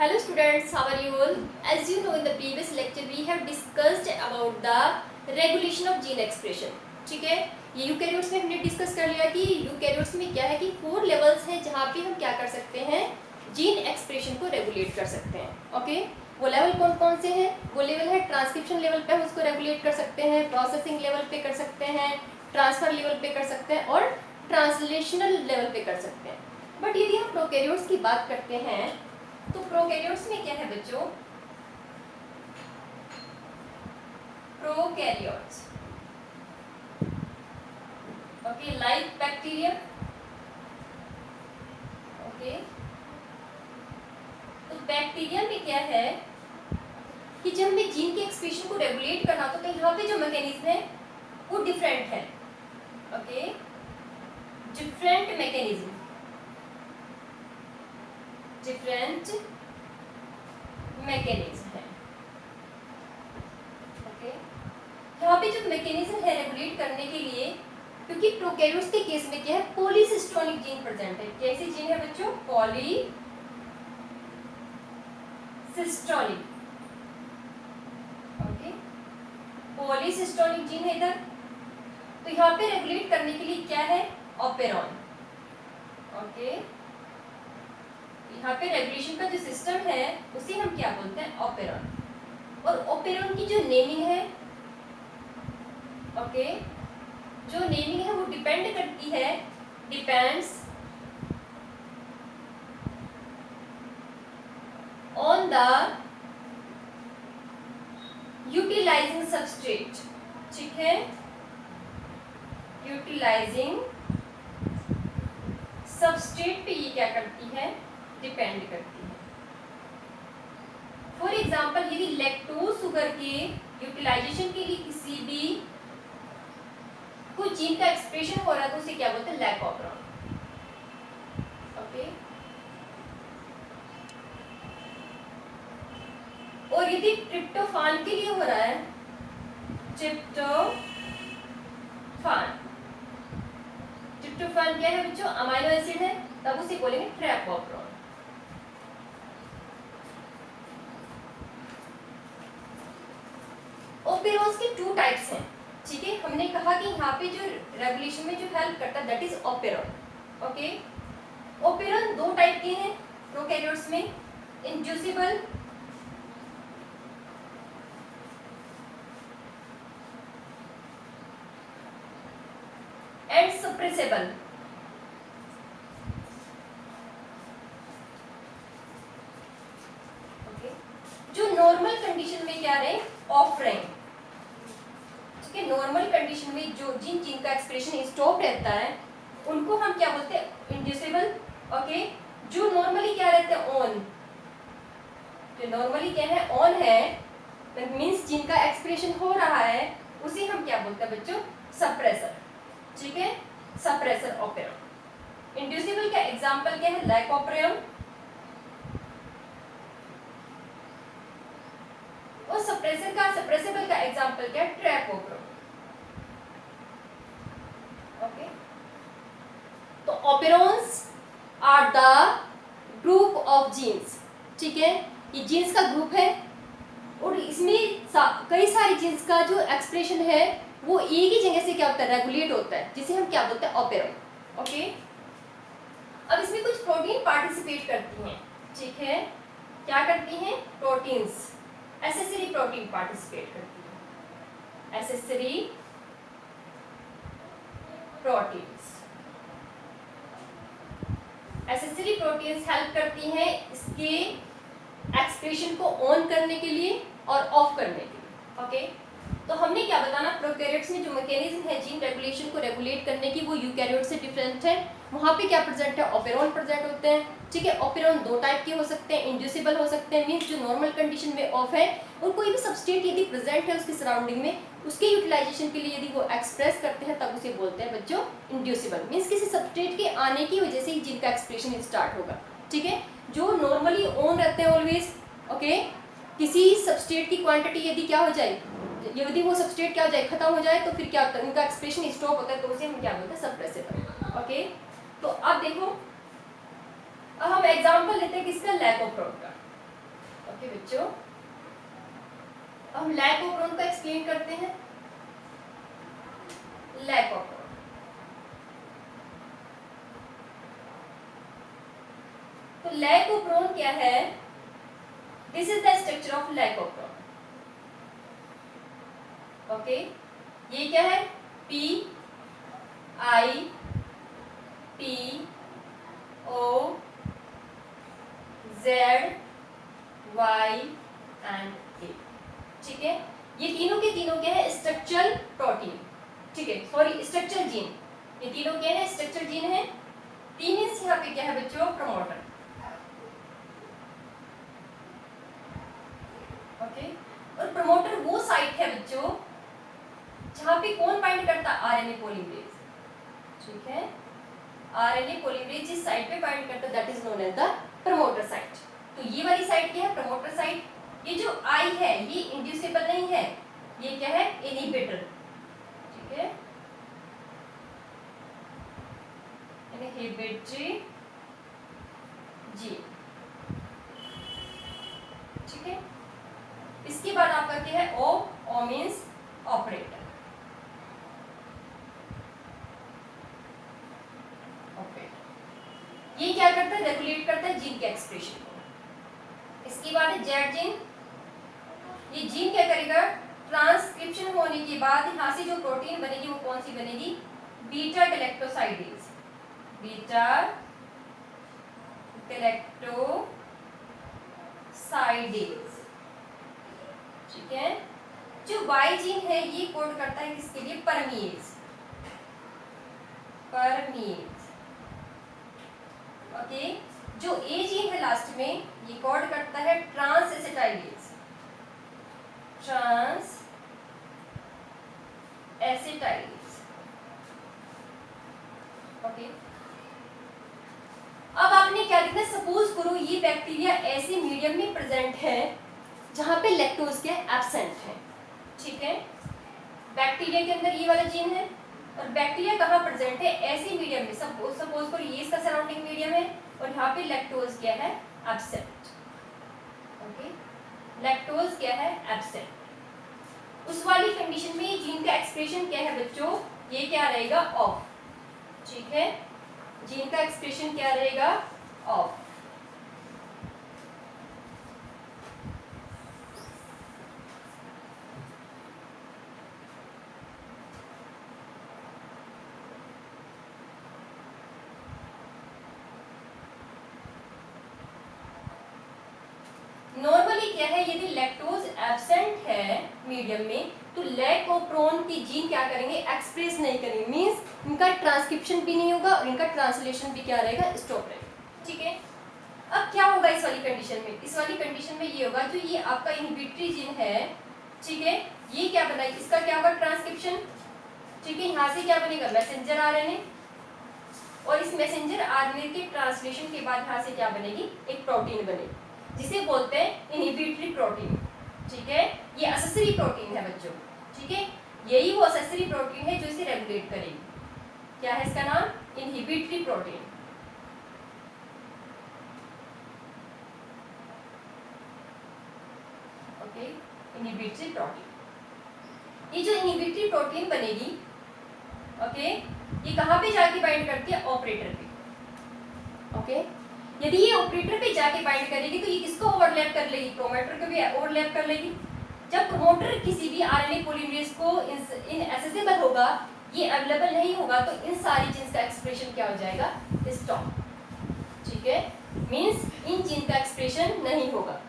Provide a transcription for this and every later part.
Hello students, how are you all? As you know, in the previous lecture we have discussed about the regulation of gene expression. ठीक है, ये eukaryotes में हमने discuss कर लिया कि यूकैरियोट्स में क्या है कि 4 लेवल्स हैं जहाँ पे हम क्या कर सकते हैं, जीन एक्सप्रेशन को रेगुलेट कर सकते हैं. ओके, वो लेवल कौन कौन से हैं? वो लेवल है ट्रांसक्रिप्शन लेवल पे हम उसको रेगुलेट कर सकते हैं, प्रोसेसिंग लेवल पे कर सकते हैं, ट्रांसफर लेवल पे कर सकते हैं और ट्रांसलेशनल लेवल पे कर सकते हैं. बट यदि हम प्रोकैरियोट्स की बात करते हैं तो प्रोकैरियोट्स में क्या है बच्चों? Prokaryotes, okay, like bacteria. Okay, तो बैक्टीरिया में क्या है कि जब हमें जीन के एक्सप्रेशन को रेगुलेट करना तो यहाँ पे जो मैकेनिज्म है वो डिफरेंट है. Okay, different mechanism, different mechanism है. ओके, यहाँ पे जो मैकेनिज्म है रेगुलेट करने के लिए, क्योंकि प्रोकैरियोट्स के केस में क्या है, पॉलीसिस्टोनिक जीन प्रेजेंट है. कैसी जीन है बच्चों? पॉलीसिस्टोनिक. ओके, पॉलीसिस्टोनिक जीन है इधर. तो यहाँ पे रेगुलेट करने के लिए क्या है? ऑपेरॉन. ओके, यहाँ पे रेगुलेशन का जो सिस्टम है उसे हम क्या बोलते हैं? ऑपेरॉन. और ऑपेरॉन की जो नेमिंग है, ओके, जो नेमिंग है वो डिपेंड करती है, depends on the utilizing substrate. ठीक है, यूटिलाइजिंग सबस्ट्रेट पे ये क्या करती है? डिपेंड करती है. फॉर एग्जाम्पल, यदि लैक्टोज शुगर के यूटिलाइजेशन के लिए किसी भी कुछ जीन का एक्सप्रेशन हो रहा है तो उसे क्या बोलते हैं? Lac operon. ओके, और यदि ट्रिप्टोफान के लिए हो रहा है, ट्रिप्टोफान, ट्रिप्टोफान क्या है बच्चों? अमाइनो एसिड है, तब उसे बोलेंगे ट्रैप ऑपरॉन. ओपेरॉन्स के 2 टाइप्स हैं. ठीक है, हमने कहा कि यहाँ पे जो रेगुलेशन में जो हेल्प करता है that is operon. Okay, operon 2 type के हैं प्रोकैरियोट्स में, इंड्यूसिबल एंड सप्रेसेबल. ओके, जो नॉर्मल कंडीशन में क्या रहे? ऑफ रहे. ठीक है, नॉर्मल कंडीशन में जो जिन जीन का एक्सप्रेशन स्टॉप रहता है उनको हम क्या बोलते हैं? इंड्यूसिबल. ओके, जो नॉर्मली क्या रहते हैं? ऑन. जो नॉर्मली क्या है? ऑन है, मींस जिनका एक्सप्रेशन हो रहा है उसे हम क्या बोलते हैं बच्चों? सप्रेसर. ठीक है, सप्रेसर ऑपेरॉन. इंड्यूसिबल का एग्जांपल क्या है? Lac operon. और सप्रेसर का, सप्रेसेबल का एग्जांपल क्या है? Trap operon. ओके, तो operons are the group of genes. ठीक है, ये जीन्स का ग्रुप है और इसमें कई सारी जीन्स का जो एक्सप्रेशन है वो एक ही जगह से क्या होता है? रेगुलेट होता है, जिसे हम क्या बोलते हैं? ऑपेरॉन. ओके, अब इसमें कुछ प्रोटीन पार्टिसिपेट करती हैं. ठीक है, क्या करती हैं? प्रोटीन्स, एसेसरी प्रोटीन पार्टिसिपेट करती हैं. Accessory proteins, accessory proteins help करती हैं इसके एक्सप्रेशन को ऑन करने के लिए और ऑफ करने के लिए. ओके, तो हमने क्या बताना? प्रोकैरियोट्स में जो मैकेनिज्म है जीन रेगुलेशन को रेगुलेट करने की वो यूकैरियोट से डिफरेंट है. वहाँ पे क्या प्रेजेंट है? ऑपेरॉन प्रेजेंट होते हैं. ठीक है, ऑपेरॉन 2 टाइप के हो सकते हैं, इंड्यूसिबल हो सकते हैं, मींस जो नॉर्मल कंडीशन में ऑफ है, और कोई भी सबस्ट्रेट यदि प्रेजेंट है उसकी सराउंडिंग में, उसके यूटिलाइजेशन के लिए यदि वो एक्सप्रेस करते हैं तब उसे बोलते हैं बच्चों इंड्यूसिबल. मींस किसी सबस्ट्रेट के आने की वजह से ही जीन का एक्सप्रेशन स्टार्ट होगा. ठीक है, जो नॉर्मली ऑन रहते हैं ऑलवेज. ओके, किसी सबस्ट्रेट की क्वांटिटी यदि क्या हो जाए, यदि वो सबस्ट्रेट क्या हो जाए? खत्म हो जाए, तो फिर क्या होता है? उनका एक्सप्रेशन स्टॉप होता है, तो उसे हम क्या बोलते हैं? सप्रेसेबल. ओके, तो अब देखो, अब हम एग्जांपल लेते हैं किसका? लैक ऑपरॉन का. ओके बच्चों, हम लैक ऑफ प्रोन को एक्सप्लेन करते हैं। लैक ऑफ प्रोन, तो लैक ऑफ प्रोन क्या है? This is the structure of lac operon. Okay, ये क्या है? P I P O Z Y and A, ठीक है। ये तीनों के तीनों क्या है? स्ट्रक्चरल प्रोटीन, ठीक है, सॉरी स्ट्रक्चरल जीन। ये तीनों क्या है? स्ट्रक्चरल जीन है। P मींस यहाँ पे क्या है बच्चों? प्रमोटर। ओके, और प्रमोटर वो साइट है बच्चों जहां पे कौन बाइंड करता? आरएनए पॉलीमरेज, ठीक है। आरएनए पॉलीमरेज जिस साइट पे बाइंड करता है that is known as the promoter site. तो ये वाली साइट क्या है? Promoter site. ये जो आई है ये इंड्यूसेबल नहीं है, ये क्या है? इनहिबिटर, ठीक है, इनहिबिटरी जी, ठीक है। इसके बाद आपका क्या है? ओ मींस ऑपरेटर। ये क्या करता है? रेगुलेट करता है जीन के एक्सप्रेशन को। इसके बाद है जेड जीन। ये जीन क्या करेगा? ट्रांसक्रिप्शन होने के बाद यहाँ से जो प्रोटीन बनेगी वो कौन सी बनेगी? बीटा गैलेक्टोसाइडेज, बीटा गैलेक्टोसाइडेज, ठीक है। जो वाई जीन है ये कोड करता है किसके लिए? परमीएज, परमीएज, ओके। जो ए जीन है लास्ट में ये कोड करता है transacetylase, transacetylase, okay. अब आपने क्या देखना? सपोज करो ये बैक्टीरिया ऐसे मीडियम में प्रेजेंट है जहां पे लैक्टोज के एब्सेंट है, ठीक है। बैक्टीरिया के अंदर ये वाला जीन है और बैक्टीरिया कहाँ प्रेजेंट है? ऐसे मीडियम में। सपोज करो ये इसका सराउंडिंग मीडियम है और यहाँ पे लैक्टोज क्या है? Absent, okay. लैक्टोज क्या है? एब्सेंट। उस वाली कंडीशन में जीन का एक्सप्रेशन क्या है बच्चों? ये क्या रहेगा? ऑफ, ठीक है। जीन का एक्सप्रेशन क्या रहेगा? ऑफ। नॉर्मली क्या है? यदि लैक्टोज एब्सेंट है मीडियम में तो लैक ऑफ प्रोन की जीन क्या करेंगे? एक्सप्रेस नहीं करेंगे, मींस इनका ट्रांसक्रिप्शन भी नहीं होगा और इनका ट्रांसलेशन भी क्या रहेगा? स्टॉप रहेगा, ठीक है। अब क्या होगा इस वाली कंडीशन में? इस वाली कंडीशन में ये होगा, जो ये आपका इनहिबिटरी जीन है, ठीक है, ये क्या बनाएगी? इसका क्या होगा? ट्रांसक्रिप्शन, ठीक है। यहाँ से क्या बनेगा? मैसेंजर आरएनए, और इस मैसेंजर आरएनए के ट्रांसलेशन के बाद यहाँ से क्या बनेगी? एक प्रोटीन बनेगी जिसे बोलते हैं इनहिबिटरी प्रोटीन, ठीक है। ये एक्सेसरी प्रोटीन है बच्चों, ठीक है। यही वो एक्सेसरी प्रोटीन है जो इसे रेगुलेट करेगी। क्या है इसका नाम? Inhibitory protein, okay. Inhibitory protein, ये जो इनहिबिटरी प्रोटीन बनेगी, ओके, ये कहाँ पे जाके बाइंड करती है? ऑपरेटर पे, ओके। यदि ये ऑपरेटर पे जाके बाइंड करेगी तो ये किसको ओवरलैप कर लेगी? प्रोमोटर को भी ओवरलैप कर लेगी। जब प्रोमोटर किसी भी आरएनए पॉलीमरेज को इनएक्सेसिबल होगा, ये अवेलेबल नहीं होगा, तो इन सारी जीन्स का एक्सप्रेशन क्या हो जाएगा? स्टॉप, ठीक है। मींस इन जीन का एक्सप्रेशन नहीं होगा।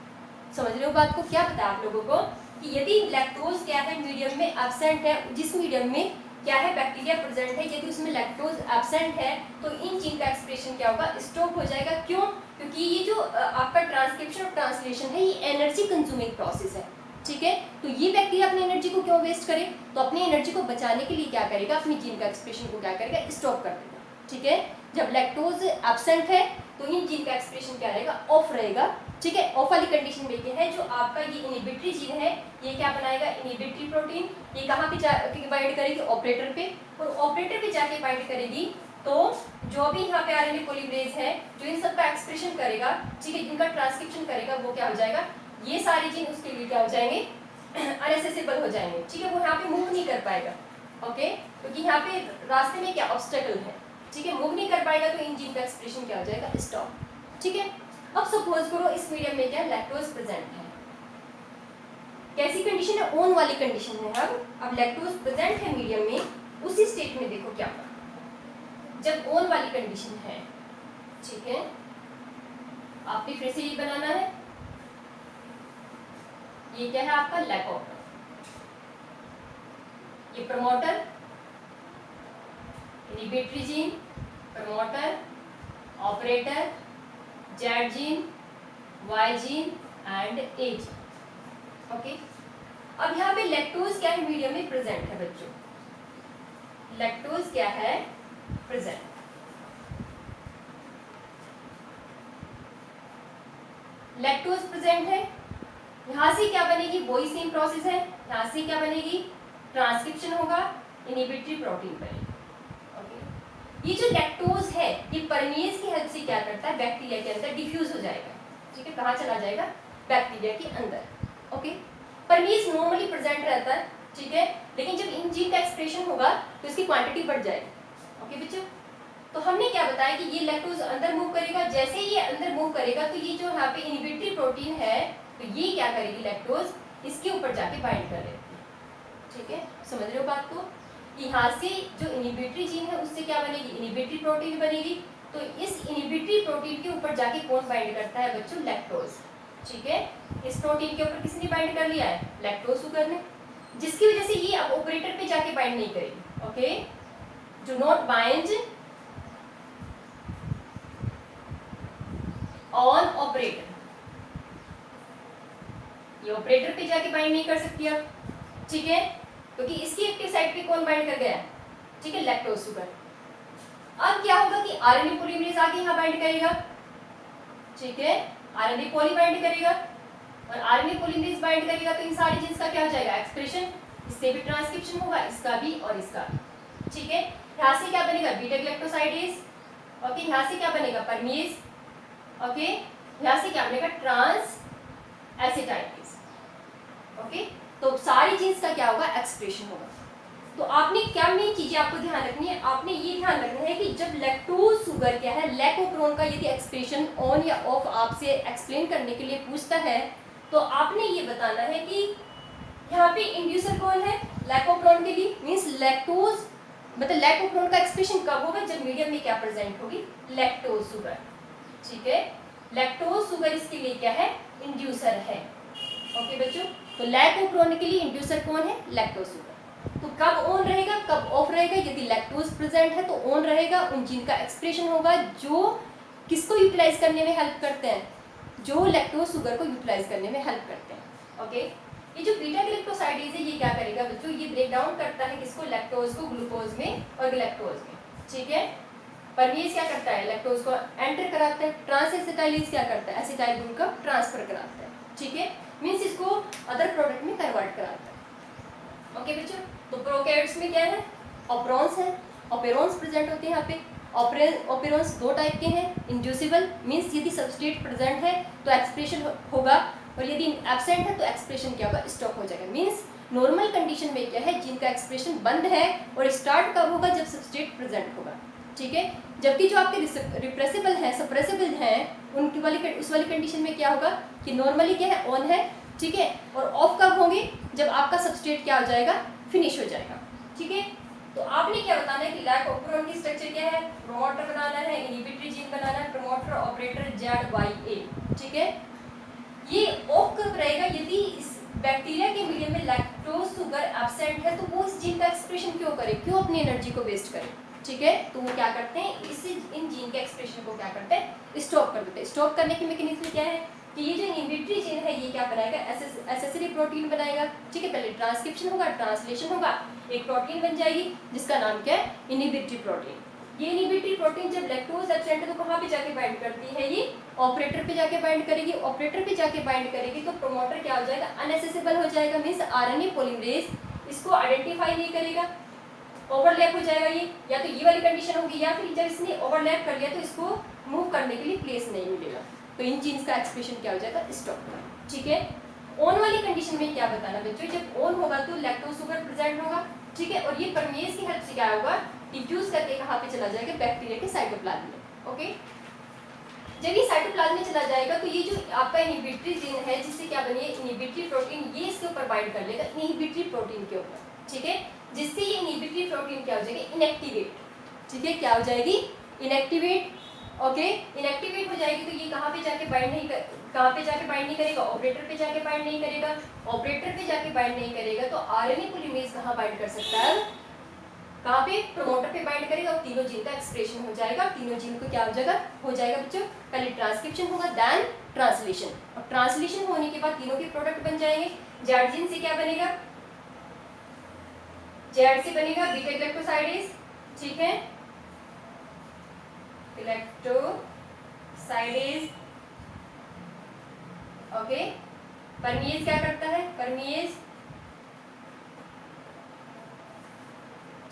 समझ रहे हो बात को? क्या पता आप लोगों को कि यदि लैक्टोज क्या है? मीडियम में एब्सेंट है, जिस मीडियम में क्या है? बैक्टीरिया प्रेजेंट है, यदि उसमें लैक्टोज एब्सेंट है तो इन जीन का एक्सप्रेशन क्या होगा? स्टॉप हो जाएगा। क्यों? क्योंकि ये जो आपका ट्रांसक्रिप्शन और ट्रांसलेशन है ये एनर्जी कंज्यूमिंग प्रोसेस है, ठीक है। तो ये बैक्टीरिया अपनी एनर्जी को क्यों वेस्ट करे? तो अपनी एनर्जी को बचाने के लिए क्या करेगा? अपनी जीन का एक्सप्रेशन को क्या करेगा? स्टॉप कर देगा, ठीक है। जब लैक्टोज एब्सेंट है तो इन जीन का एक्सप्रेशन क्या रहेगा? ऑफ रहेगा, ठीक है। ऑफ वाली कंडीशन में क्या है? जो आपका ये इनहिबिटरी जीन है ये क्या बनाएगा? Inhibitory protein. ये कहाँ पे बाइंड करेगी? ऑपरेटर पे, और ऑपरेटर पे जाके बाइंड करेगी तो जो भी यहाँ पे आरएनए पॉलीमरेज है जो इन सब का एक्सप्रेशन करेगा, ठीक है, इनका ट्रांसक्रिप्शन करेगा, वो क्या हो जाएगा? ये सारे जीन उसके लिए क्या हो जाएंगे, अनएसेसिबल हो जाएंगे, ठीक है, वो यहाँ पे मूव नहीं कर पाएगा, ओके, क्योंकि यहाँ पे रास्ते में क्या ऑब्स्टेकल है, ठीक है, मूव नहीं कर पाएगा, तो इन जीन का एक्सप्रेशन क्या हो जाएगा, स्टॉप, ठीक है। अब सपोज करो इस मीडियम में क्या लैक्टोज प्रेजेंट है, कैसी कंडीशन है, ओन वाली कंडीशन है, अब लैक्टोज प्रेजेंट है मीडियम में, उसी स्टेट में देखो क्या होगा, जब ओन वाली कंडीशन है, ठीक है, आपने फिर से ये बनाना है, ये क्या है आपका लैकोप्रोन, ये promoter, inhibitory gene, promoter, operator, Z gene, Y gene and A gene, okay. अब यहाँ पे लैक्टोज क्या है, मीडियम में प्रेजेंट है बच्चों, लैक्टोज क्या है, प्रेजेंट, लैक्टोज प्रेजेंट है, यहां से क्या बनेगी, वही सेम प्रोसेस है, यहां से क्या बनेगी, ट्रांसक्रिप्शन होगा, इनहिबिटरी प्रोटीन बनेगी, ओके। ये जो लैक्टोज है ये परमेज की हेल्प से क्या करता है, बैक्टीरिया के अंदर डिफ्यूज हो जाएगा, ठीक है, कहाँ चला जाएगा, बैक्टीरिया के अंदर, ओके। परमेज नॉर्मली प्रेजेंट रहता है, ठीक है, लेकिन जब इन जीन का एक्सप्रेशन होगा तो इसकी क्वांटिटी बढ़ जाएगी, ओके बच्चों। तो हमने क्या बताया कि ये लैक्टोज अंदर मूव करेगा, जैसे ही ये अंदर मूव करेगा तो ये जो यहाँ पे इनहिबिटरी प्रोटीन है तो ये क्या करेगी, लैक्टोज इसके ऊपर जाके बाइंड कर लेती है, ठीक है, समझ रहे हो बात को। यहाँ से जो इनहिबिटरी जीन है उससे क्या बनेगी, इनहिबिटरी प्रोटीन बनेगी, तो इस इनहिबिटरी प्रोटीन के ऊपर जाके कौन बाइंड करता है बच्चों, लैक्टोज, ठीक है। इस प्रोटीन के ऊपर किसने बाइंड कर लिया है, लैक्टोज शुगर ने, जिसकी वजह से ये अब ऑपरेटर पे जाके बाइंड नहीं करेगी, okay, do not bind on operator, ये ऑपरेटर पे जाके बाइंड नहीं कर सकती अब, ठीक है, क्योंकि इसकी एक्टिव साइट पे कौन बाइंड कर गया है, ठीक है, लैक्टोज शुगर। अब क्या होगा कि आरएनए पॉलीमरेज आके यहाँ बाइंड करेगा, ठीक है, आरएनए पॉली बाइंड करेगा, और आरएनए पॉलीमरेज बाइंड करेगा तो इन सारी जीन्स का क्या हो जाएगा, एक्सप्रेशन, इससे भी ट्रांसक्रिप्शन होगा, इसका भी और इसका भी, ठीक है। यहाँ से क्या बनेगा, बीटा ग्लैक्टोसाइडेज, ओके, यहाँ से क्या बनेगा, परमेज, ओके, यहाँ से क्या बनेगा, ट्रांस एसिटाइलेज, ओके। तो सारी जीन्स का क्या होगा, एक्सप्रेशन होगा। तो आपने क्या मेन चीजें आपको ध्यान रखनी है, आपने ये ध्यान रखना है कि जब लैक्टोज शुगर क्या है, लैकोप्रोन का यदि एक्सप्रेशन ऑन या ऑफ आपसे एक्सप्लेन करने के लिए पूछता है तो आपने ये बताना है कि यहाँ पे इंड्यूसर कौन है, लैकोप्रोन के लिए, मीन्स लैक्टोज, मतलब लैकोप्रोन का एक्सप्रेशन कब होगा, जब मीडियम में क्या प्रेजेंट होगी, लैक्टोज शुगर, ठीक है। लैक्टोज शुगर इसके लिए क्या है, इंड्यूसर है, ओके बच्चों। तो लैकोप्रोन के लिए इंड्यूसर कौन है, लैक्टोज शुगर। तो कब ऑन रहेगा, कब ऑफ रहेगा, यदि लैक्टोज प्रेजेंट है तो ऑन रहेगा, उन जीन का एक्सप्रेशन होगा जो किसको यूटिलाइज करने में हेल्प करते हैं, जो लैक्टोज शुगर को यूटिलाइज करने में हेल्प करते हैं, ओके। ये जो बीटा ग्लैक्टोसाइडेज है ये क्या करेगा बच्चों, ये ब्रेक डाउन करता है किसको, लैक्टोज को ग्लूकोज में और ग्लैक्टोज में, ठीक है। परमेज क्या करता है, लैक्टोज को एंटर कराता है, ट्रांस एसिटाइलेज क्या करता है, एसिटाइल ग्रुप का ट्रांसफर कराता है, ठीक है, मीन्स इसको अदर प्रोडक्ट में कन्वर्ट कराता है, ओके बच्चों। तो प्रोकैरियोट्स में क्या है, ऑपरॉन्स है, ऑपेरॉन्स प्रेजेंट होते हैं यहाँ पे। ऑपेरॉन्स दो टाइप के हैं, इंड्यूसिबल मीन्स यदि सबस्ट्रेट प्रेजेंट है तो एक्सप्रेशन होगा, और यदि एब्सेंट है तो एक्सप्रेशन क्या होगा, स्टॉप हो जाएगा। मीन्स नॉर्मल कंडीशन में क्या है, जिनका एक्सप्रेशन बंद है, और स्टार्ट कब होगा, जब सबस्ट्रेट प्रेजेंट होगा, ठीक है। जबकि जो आपके रिप्रेसिबल हैं, सप्रेसिबल हैं, उनकी वाली उस वाली कंडीशन में क्या होगा कि नॉर्मली क्या है, ऑन है, ठीक है, और ऑफ कब होंगे, जब आपका सबस्ट्रेट क्या हो जाएगा, फिनिश हो जाएगा, ठीक है। तो आपने क्या बताना है कि लैकोप्रोन की स्ट्रक्चर क्या है, प्रमोटर बनाना है, इनहिबिटरी जीन बनाना है, प्रमोटर, ऑपरेटर, जेड वाई ए, ठीक है। ये ऑफ कब रहेगा, यदि इस बैक्टीरिया के मीडियम में लैक्टोज शुगर एब्सेंट है तो वो इस जीन का एक्सप्रेशन क्यों करे, क्यों अपनी एनर्जी को वेस्ट करे, ठीक है। तो वो क्या करते हैं, इस इन जीन के एक्सप्रेशन को क्या करते हैं, स्टॉप कर देते हैं। स्टॉप करने की मैकेनिज्म क्या है कि ये जो इनहिबिटरी जीन है ये क्या बनाएगा, एसेसरी प्रोटीन बनाएगा, ठीक है। पहले ट्रांसक्रिप्शन होगा, ट्रांसलेशन होगा, एक प्रोटीन बन जाएगी जिसका नाम क्या है, इनहिबिटरी प्रोटीन। ये इनहिबिटरी प्रोटीन जब लैक्टोज एब्सेंट है तो कहाँ पे जाके बाइंड करती है, ये ऑपरेटर पे जाके बाइंड करेगी, ऑपरेटर पे जाके बाइंड करेगी तो प्रोमोटर क्या हो जाएगा, अनएसेसिबल हो जाएगा, मीन्स आरएनए पॉलीमरेज इसको आइडेंटिफाई नहीं करेगा, ओवरलैप हो जाएगा ये, या तो ये वाली कंडीशन होगी, या फिर जब इसने ओवरलैप कर लिया तो इसको मूव करने के लिए प्लेस नहीं मिलेगा, तो इन जीन्स का एक्सप्रेशन क्या हो जाएगा, स्टॉप। ठीक है, ऑन वाली कंडीशन में क्या बताना बच्चों, जब ऑन होगा तो लैक्टोज शुगर प्रेजेंट होगा। ठीक है, और ये परमेज की हेल्प से क्या होगा, डिफ्यूज करके कहाँ पे चला जाएगा, बैक्टीरिया के साइटोप्लाज्म में। ओके, जब ये साइटोप्लाज्म में चला जाएगा तो ये जो आपका इनहिबिटरी जीन है, जिससे क्या बनी है इनहिबिटरी प्रोटीन, ये इसके ऊपर बाइंड कर लेगा इनहिबिटरी प्रोटीन के ऊपर। ठीक है, जिससे ये इनहिबिटरी प्रोटीन क्या हो जाएगी, इनएक्टिवेट। ठीक है, क्या हो जाएगी, इनएक्टिवेट। ओके, इनएक्टिवेट हो जाएगी तो ये कहाँ पे जाके बाइंड नहीं कहाँ पे जाके बाइंड नहीं करेगा, ऑपरेटर पे जाके बाइंड नहीं करेगा। ऑपरेटर पे जाके बाइंड नहीं करेगा तो आरएनए पॉलीमरेज कहाँ बाइंड कर सकता है, कहाँ पे, प्रोमोटर पे बाइंड करेगा और तीनों जीन का एक्सप्रेशन हो जाएगा। तीनों जीन को क्या हो जाएगा बच्चों, पहले ट्रांसक्रिप्शन होगा देन ट्रांसलेशन, और ट्रांसलेशन होने के बाद तीनों के प्रोडक्ट बन जाएंगे। जेड जीन से क्या बनेगा, जेड से बनेगा बीटा गैलेक्टोसाइडेज। ठीक है, गैलेक्टोसाइडेज। ओके, परमेज क्या करता है, परमेज।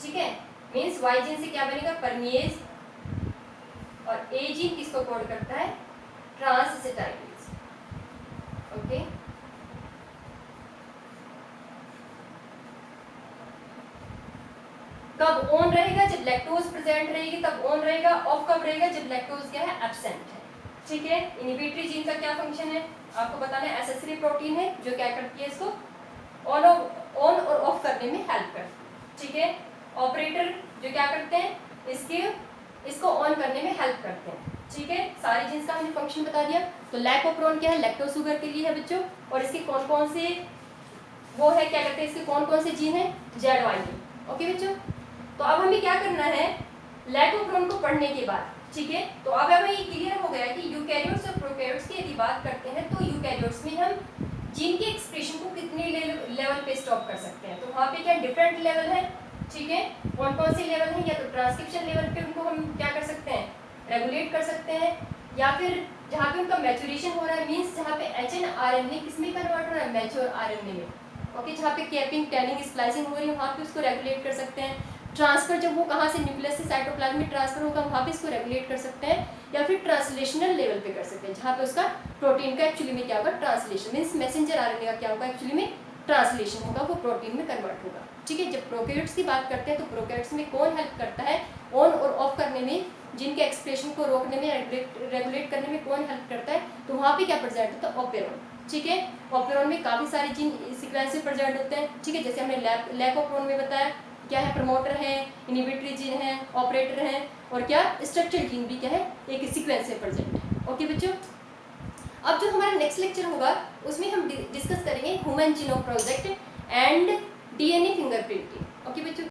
ठीक है, मीन्स वाई जीन से क्या बनेगा, परमेज, और ए जीन किसको कोड करता है, ट्रांसएसिटाइलेज। ओके, कब ऑन रहेगा, जब लैक्टोज प्रेजेंट रहेगी तब ऑन रहेगा। ऑफ कब रहेगा, जब लैक्टोज क्या है, एब्सेंट है। ठीक है, इनहिबिटरी जीन का क्या फंक्शन है आपको बताना है, एसेसरी प्रोटीन है जो क्या करती है, इसको ऑन और ऑफ करने में हेल्प करती है। ठीक है, ऑपरेटर जो क्या करते हैं, इसको ऑन करने में हेल्प करते हैं। ठीक है, सारी जीन्स का हमने फंक्शन बता दिया। तो लैकोप्रोन क्या है, लैक्टोज शुगर के लिए है बच्चों, और इसके कौन कौन से वो है, क्या करते हैं, इसके कौन कौन से जीन है, जेड वाई जीन। ओके बच्चों, तो अब हमें क्या करना है, लैकोप्रोन को पढ़ने के बाद, ठीक है, तो अब हमें ये क्लियर हो गया कि यूकैरियोट्स और प्रोकैरियोट्स की यदि बात करते हैं तो यूकैरियोट्स में हम जीन के एक्सप्रेशन को कितने लेवल पे स्टॉप कर सकते हैं, तो वहाँ पे क्या डिफरेंट लेवल है। ठीक है, कौन कौन से लेवल हैं, या तो ट्रांसक्रिप्शन लेवल पे उनको हम क्या कर सकते हैं, रेगुलेट कर सकते हैं, या फिर जहाँ पे उनका मैच्योरेशन हो रहा है, मीन्स जहाँ पे एचएनआरएनए किसमें कन्वर्ट हो रहा है, मैच्योर आरएनए में। ओके, जहाँ पे कैपिंग, टैनिंग, स्प्लाइसिंग हो रही है वहाँ पे उसको रेगुलेट कर सकते हैं। ट्रांसफर जब वो कहाँ से न्यूक्लियस से साइटोप्लाज्म में ट्रांसफर होगा वहाँ पे इसको रेगुलेट कर सकते हैं, या फिर ट्रांसलेशनल लेवल पे कर सकते हैं, जहाँ पे उसका प्रोटीन का एक्चुअली में क्या होगा, ट्रांसलेशन, मीन्स मैसेंजर आरएनए का क्या होगा, एक्चुअली में ट्रांसलेशन होगा, वो प्रोटीन में कन्वर्ट होगा। ठीक है, जब प्रोकैरियोट्स की बात करते हैं तो प्रोकैरियोट्स में कौन हेल्प करता है ऑन और ऑफ करने में, जिनके एक्सप्रेशन को रोकने में, रेगुलेट करने में कौन हेल्प करता है, तो वहाँ पे क्या प्रेजेंट होता है, ऑपेरॉन। ठीक है, ऑपेरॉन में काफ़ी सारे जीन सीक्वेंस से प्रेजेंट होते हैं। ठीक है, जैसे हमने लैकोप्रोन में बताया क्या है, प्रमोटर है, इनहिबिटरी जीन है, ऑपरेटर है, और क्या स्ट्रक्चर जीन भी क्या है, एक सीक्वेंस से प्रेजेंट है। ओके बच्चों, अब जो हमारा नेक्स्ट लेक्चर होगा उसमें हम डिस्कस करेंगे human genome project and DNA fingerprinting. Okay बच्चों।